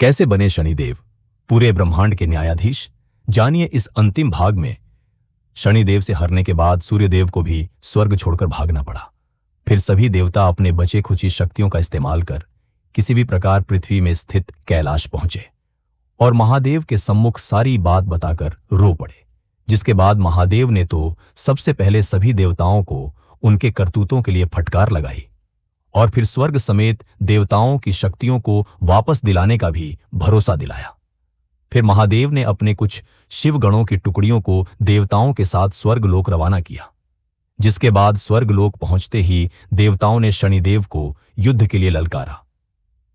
कैसे बने शनिदेव पूरे ब्रह्मांड के न्यायाधीश? जानिए इस अंतिम भाग में। शनिदेव से हारने के बाद सूर्यदेव को भी स्वर्ग छोड़कर भागना पड़ा। फिर सभी देवता अपने बचे खुची शक्तियों का इस्तेमाल कर किसी भी प्रकार पृथ्वी में स्थित कैलाश पहुंचे और महादेव के सम्मुख सारी बात बताकर रो पड़े। जिसके बाद महादेव ने तो सबसे पहले सभी देवताओं को उनके करतूतों के लिए फटकार लगाई और फिर स्वर्ग समेत देवताओं की शक्तियों को वापस दिलाने का भी भरोसा दिलाया। फिर महादेव ने अपने कुछ शिवगणों की टुकड़ियों को देवताओं के साथ स्वर्गलोक रवाना किया। जिसके बाद स्वर्गलोक पहुंचते ही देवताओं ने शनिदेव को युद्ध के लिए ललकारा।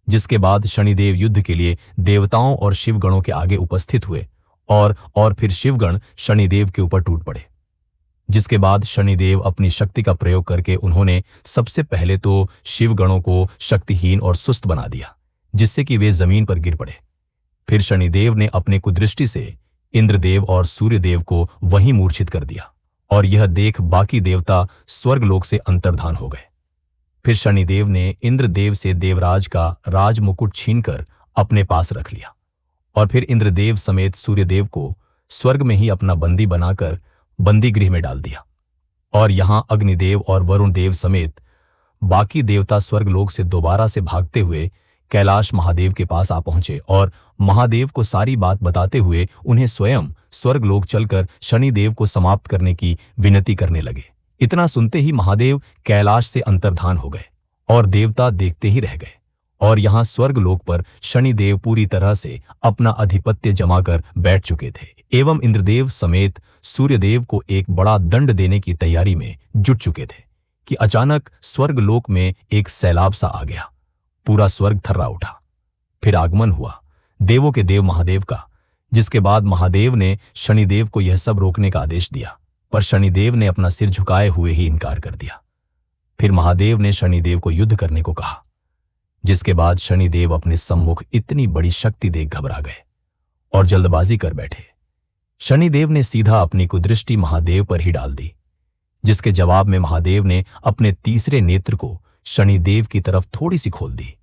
जिसके बाद शनिदेव युद्ध के लिए देवताओं और शिवगणों के आगे उपस्थित हुए और फिर शिवगण शनिदेव के ऊपर टूट पड़े। जिसके बाद शनिदेव अपनी शक्ति का प्रयोग करके उन्होंने सबसे पहले तो शिवगणों को शक्तिहीन और सुस्त बना दिया, जिससे कि वे जमीन पर गिर पड़े। फिर शनिदेव ने अपने कुदृष्टि से इंद्रदेव और सूर्यदेव को वहीं मूर्छित कर दिया और यह देख बाकी देवता स्वर्गलोक से अंतर्धान हो गए। फिर शनिदेव ने इंद्रदेव से देवराज का राज मुकुट छीनकर अपने पास रख लिया और फिर इंद्रदेव समेत सूर्यदेव को स्वर्ग में ही अपना बंदी बनाकर बंदी गृह में डाल दिया। और यहां अग्निदेव और वरुण देव समेत बाकी देवता स्वर्गलोक से दोबारा से भागते हुए कैलाश महादेव के पास आ पहुंचे और महादेव को सारी बात बताते हुए उन्हें स्वयं स्वर्गलोक चलकर शनिदेव को समाप्त करने की विनती करने लगे। इतना सुनते ही महादेव कैलाश से अंतर्धान हो गए और देवता देखते ही रह गए और यहां स्वर्गलोक पर शनिदेव पूरी तरह से अपना आधिपत्य जमाकर बैठ चुके थे एवं इंद्रदेव समेत सूर्यदेव को एक बड़ा दंड देने की तैयारी में जुट चुके थे कि अचानक स्वर्गलोक में एक सैलाब सा आ गया। पूरा स्वर्ग थर्रा उठा। फिर आगमन हुआ देवों के देव महादेव का। जिसके बाद महादेव ने शनिदेव को यह सब रोकने का आदेश दिया, पर शनिदेव ने अपना सिर झुकाए हुए ही इनकार कर दिया। फिर महादेव ने शनिदेव को युद्ध करने को कहा। जिसके बाद शनिदेव अपने सम्मुख इतनी बड़ी शक्ति देख घबरा गए और जल्दबाजी कर बैठे। शनिदेव ने सीधा अपनी कुदृष्टि महादेव पर ही डाल दी। जिसके जवाब में महादेव ने अपने तीसरे नेत्र को शनिदेव की तरफ थोड़ी सी खोल दी,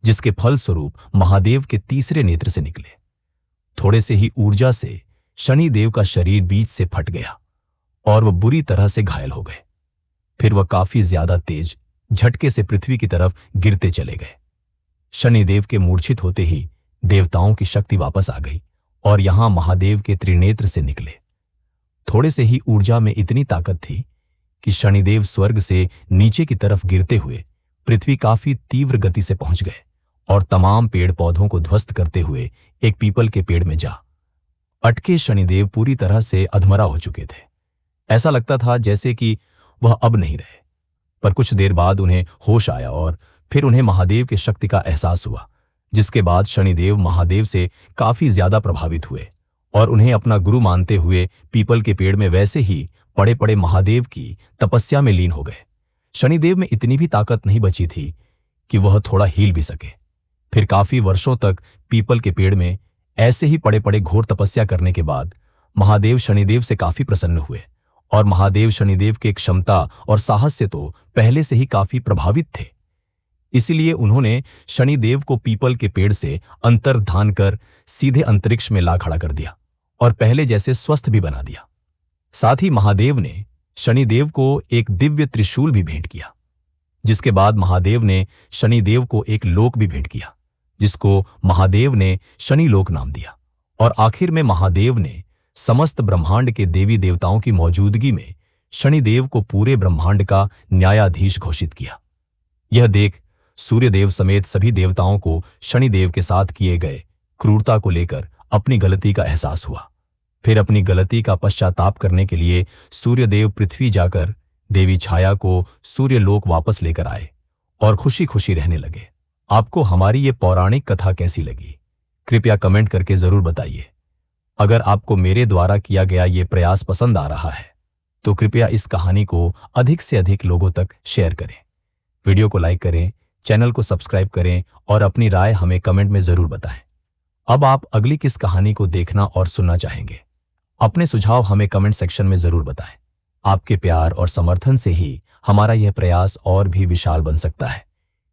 जिसके फलस्वरूप महादेव के तीसरे नेत्र से निकले। थोड़े से ही ऊर्जा से शनिदेव का शरीर बीच से फट गया और वह बुरी तरह से घायल हो गए। फिर वह काफी ज्यादा तेज झटके से पृथ्वी की तरफ गिरते चले गए। शनिदेव के मूर्छित होते ही देवताओं की शक्ति वापस आ गई और यहां महादेव के त्रिनेत्र से निकले। थोड़े से ही ऊर्जा में इतनी ताकत थी कि शनिदेव स्वर्ग से नीचे की तरफ गिरते हुए पृथ्वी काफी तीव्र गति से पहुंच गए और तमाम पेड़ पौधों को ध्वस्त करते हुए एक पीपल के पेड़ में जा अटके। शनिदेव पूरी तरह से अधमरा हो चुके थे। ऐसा लगता था जैसे कि वह अब नहीं रहे। पर कुछ देर बाद उन्हें होश आया और फिर उन्हें महादेव की शक्ति का एहसास हुआ। जिसके बाद शनिदेव महादेव से काफी ज्यादा प्रभावित हुए और उन्हें अपना गुरु मानते हुए पीपल के पेड़ में वैसे ही पड़े पड़े महादेव की तपस्या में लीन हो गए। शनिदेव में इतनी भी ताकत नहीं बची थी कि वह थोड़ा हिल भी सके। फिर काफी वर्षों तक पीपल के पेड़ में ऐसे ही पड़े पड़े घोर तपस्या करने के बाद महादेव शनिदेव से काफी प्रसन्न हुए और महादेव शनिदेव के क्षमता और साहस से तो पहले से ही काफी प्रभावित थे। इसीलिए उन्होंने शनिदेव को पीपल के पेड़ से अंतर्धान कर सीधे अंतरिक्ष में ला खड़ा कर दिया और पहले जैसे स्वस्थ भी बना दिया। साथ ही महादेव ने शनिदेव को एक दिव्य त्रिशूल भी भेंट किया। जिसके बाद महादेव ने शनिदेव को एक लोक भी भेंट किया, जिसको महादेव ने शनिलोक नाम दिया। और आखिर में महादेव ने समस्त ब्रह्मांड के देवी देवताओं की मौजूदगी में शनिदेव को पूरे ब्रह्मांड का न्यायाधीश घोषित किया। यह देख सूर्यदेव समेत सभी देवताओं को शनिदेव के साथ किए गए क्रूरता को लेकर अपनी गलती का एहसास हुआ। फिर अपनी गलती का पश्चाताप करने के लिए सूर्यदेव पृथ्वी जाकर देवी छाया को सूर्यलोक वापस लेकर आए और खुशी खुशी रहने लगे। आपको हमारी ये पौराणिक कथा कैसी लगी? कृपया कमेंट करके जरूर बताइए। अगर आपको मेरे द्वारा किया गया ये प्रयास पसंद आ रहा है तो कृपया इस कहानी को अधिक से अधिक लोगों तक शेयर करें। वीडियो को लाइक करें, चैनल को सब्सक्राइब करें और अपनी राय हमें कमेंट में जरूर बताएं। अब आप अगली किस कहानी को देखना और सुनना चाहेंगे? अपने सुझाव हमें कमेंट सेक्शन में जरूर बताएं। आपके प्यार और समर्थन से ही हमारा यह प्रयास और भी विशाल बन सकता है।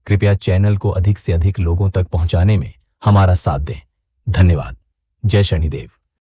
कृपया चैनल को अधिक से अधिक लोगों तक पहुंचाने में हमारा साथ दें। धन्यवाद। जय शनिदेव।